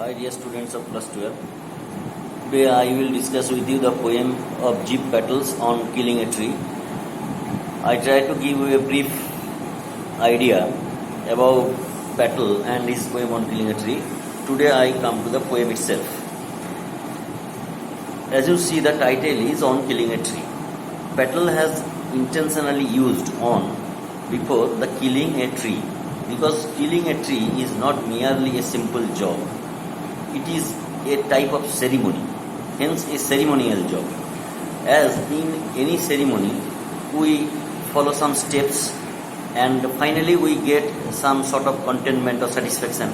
Hi dear students of class 12. Today I will discuss with you the poem of Jeev Patels on killing a tree. I try to give you a brief idea about Patel and his poem on killing a tree. Today I come to the poem itself. As you see, the title is on killing a tree. Patel has intentionally used on before the killing a tree because killing a tree is not merely a simple job. It is a type of ceremony, hence a ceremonial job. As in any ceremony, we follow some steps and finally we get some sort of contentment or satisfaction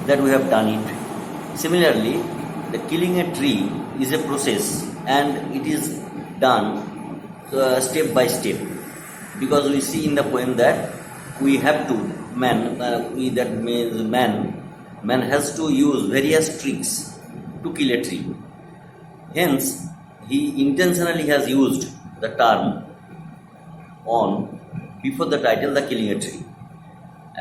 that we have done it. Similarly, the killing a tree is a process and it is done step by step, because we see in the poem that we have to man has to use various tricks to kill a tree. Hence, he intentionally has used the term on before the title, the killing a tree.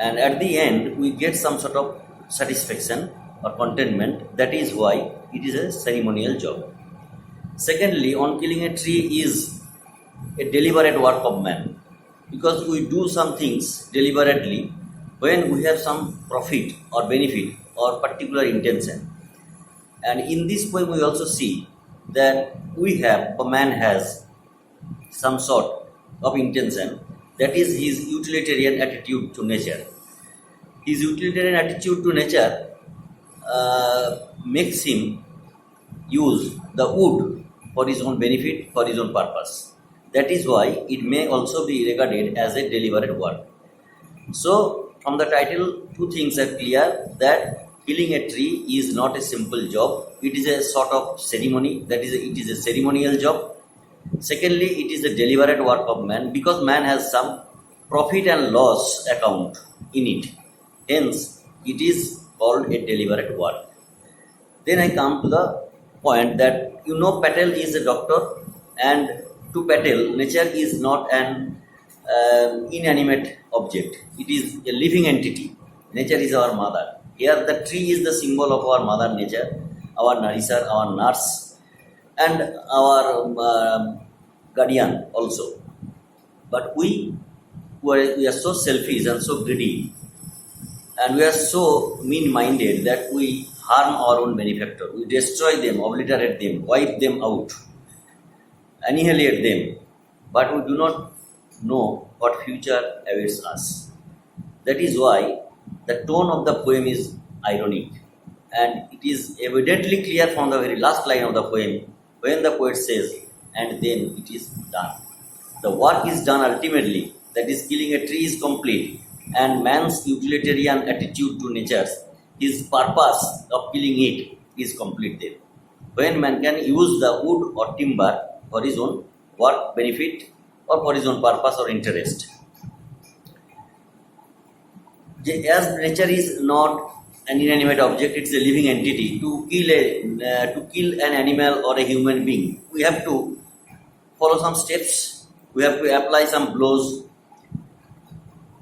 And at the end, we get some sort of satisfaction or contentment. That is why it is a ceremonial job. Secondly, on killing a tree is a deliberate work of man, because we do some things deliberately when we have some profit or benefit or particular intention. And in this poem we also see that man has some sort of intention, that is his utilitarian attitude to nature. His utilitarian attitude to nature makes him use the wood for his own benefit, for his own purpose. That is why it may also be regarded as a deliberate work. So, from the title, two things are clear: that killing a tree is not a simple job. It is a sort of ceremony. That is, it is a ceremonial job. Secondly, it is a deliberate work of man, because man has some profit and loss account in it. Hence, it is called a deliberate work. Then I come to the point that Patel is a doctor, and to Patel, nature is not an inanimate object. It is a living entity. Nature is our mother. Here the tree is the symbol of our mother nature, our nourisher, our nurse, and our guardian also. But we are so selfish and so greedy, and we are so mean-minded that we harm our own benefactor. We destroy them, obliterate them, wipe them out, annihilate them. But we do not know what future awaits us. That is why the tone of the poem is ironic, and it is evidently clear from the very last line of the poem when the poet says, "And then it is done." The work is done ultimately, that is, killing a tree is complete, and man's utilitarian attitude to nature, his purpose of killing it, is completed. When man can use the wood or timber for his own work, benefit, or for his own purpose or interest. As nature is not an inanimate object, it's a living entity. To kill an animal or a human being, we have to follow some steps. We have to apply some blows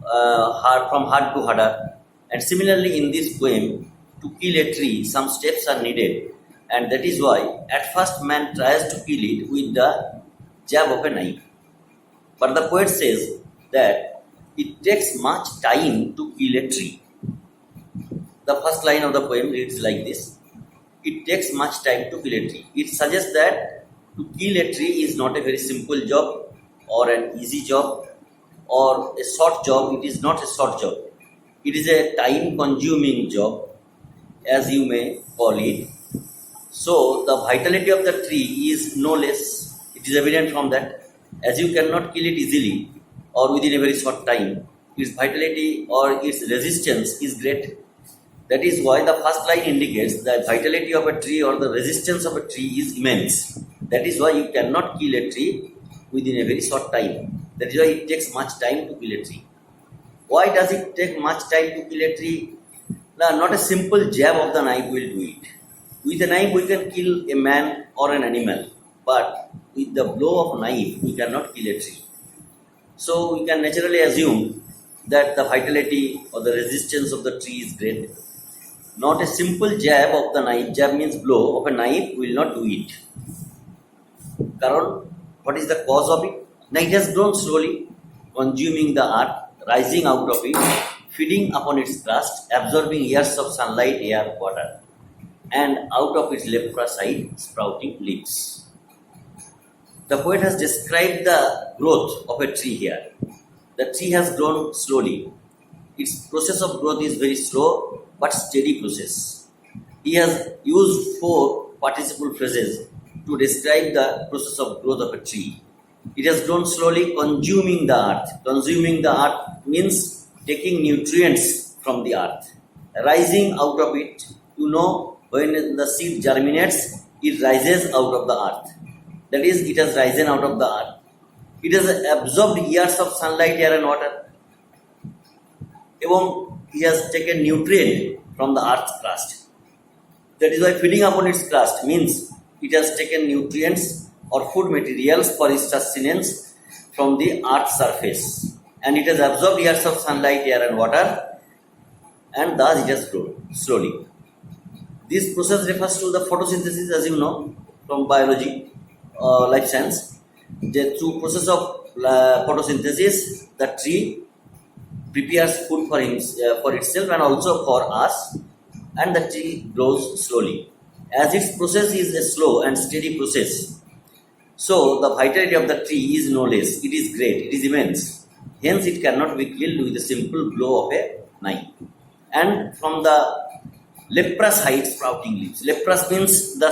from heart to harder. And similarly, in this poem, to kill a tree, some steps are needed. And that is why at first man tries to kill it with the jab of a knife. But the poet says that it takes much time to kill a tree. The first line of the poem reads like this: "It takes much time to kill a tree." It suggests that to kill a tree is not a very simple job or an easy job or a short job. It is not a short job. It is a time-consuming job, as you may call it. So, the vitality of the tree is no less. It is evident from that. As you cannot kill it easily or within a very short time, its vitality or its resistance is great. That is why the first line indicates that vitality of a tree or the resistance of a tree is immense. That is why you cannot kill a tree within a very short time. That is why it takes much time to kill a tree. Why does it take much time to kill a tree? Now, not a simple jab of the knife will do it. With a knife we can kill a man or an animal, but with the blow of knife we cannot kill a tree. So we can naturally assume that the vitality or the resistance of the tree is great. Not a simple jab of the knife, jab means blow of a knife will not do it. Karon, what is the cause of it? Now it has grown slowly, consuming the earth, rising out of it, feeding upon its crust, absorbing years of sunlight, air, water, and out of its leprous side sprouting leaves. The poet has described the growth of a tree here. The tree has grown slowly. Its process of growth is very slow but steady process. He has used 4 participle phrases to describe the process of growth of a tree. It has grown slowly, consuming the earth. Consuming the earth means taking nutrients from the earth. Rising out of it, when the seed germinates, it rises out of the earth. That is, it has risen out of the earth. It has absorbed years of sunlight, air and water. এবং he has taken nutrient from the earth's crust. That is why feeding upon its crust means it has taken nutrients or food materials for its sustenance from the earth's surface. And it has absorbed years of sunlight, air and water, and thus it has grown slowly. This process refers to the photosynthesis, as you know from biology, life science. Through process of photosynthesis, the tree prepares food for itself and also for us, and the tree grows slowly. As its process is a slow and steady process, so the vitality of the tree is no less. It is great, it is immense. Hence, it cannot be killed with a simple blow of a knife. And from the leprous height sprouting leaves. Leprous means the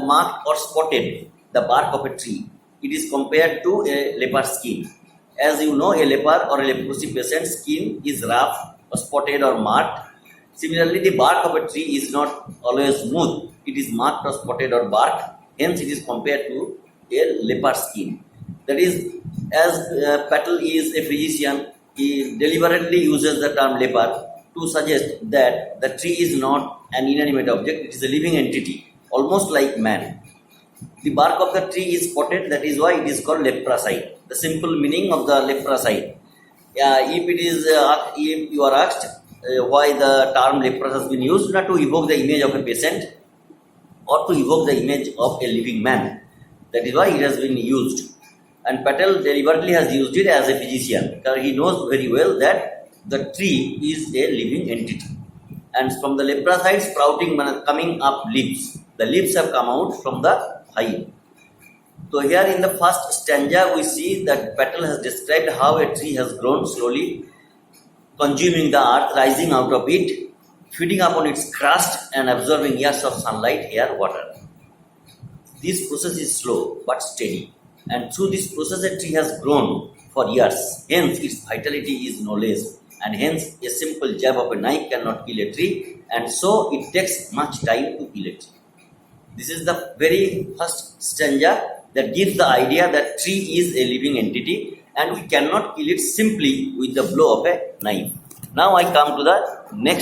marked or spotted, the bark of a tree. It is compared to a leper skin. As you know, a leper or a leprosy patient's skin is rough or spotted or marked. Similarly, the bark of a tree is not always smooth. It is marked or spotted or barked. Hence, it is compared to a leper skin. That is, as Patel is a physician, he deliberately uses the term leper to suggest that the tree is not an inanimate object. It is a living entity, almost like man. The bark of the tree is spotted. That is why it is called leprosite. The simple meaning of the leprosite. If you are asked why the term leprous has been used, not to evoke the image of a patient or to evoke the image of a living man. That is why it has been used. And Patel deliberately has used it as a physician, because he knows very well that the tree is a living entity. And from the leprosite sprouting, coming up leaves. The leaves have come out from the hive. So here in the first stanza, we see that Patel has described how a tree has grown slowly, consuming the earth, rising out of it, feeding upon its crust and absorbing years of sunlight, air, water. This process is slow but steady. And through this process, a tree has grown for years. Hence, its vitality is no less. And hence, a simple jab of a knife cannot kill a tree. And so, it takes much time to kill a tree. This is the very first stanza that gives the idea that tree is a living entity and we cannot kill it simply with the blow of a knife. Now I come to the next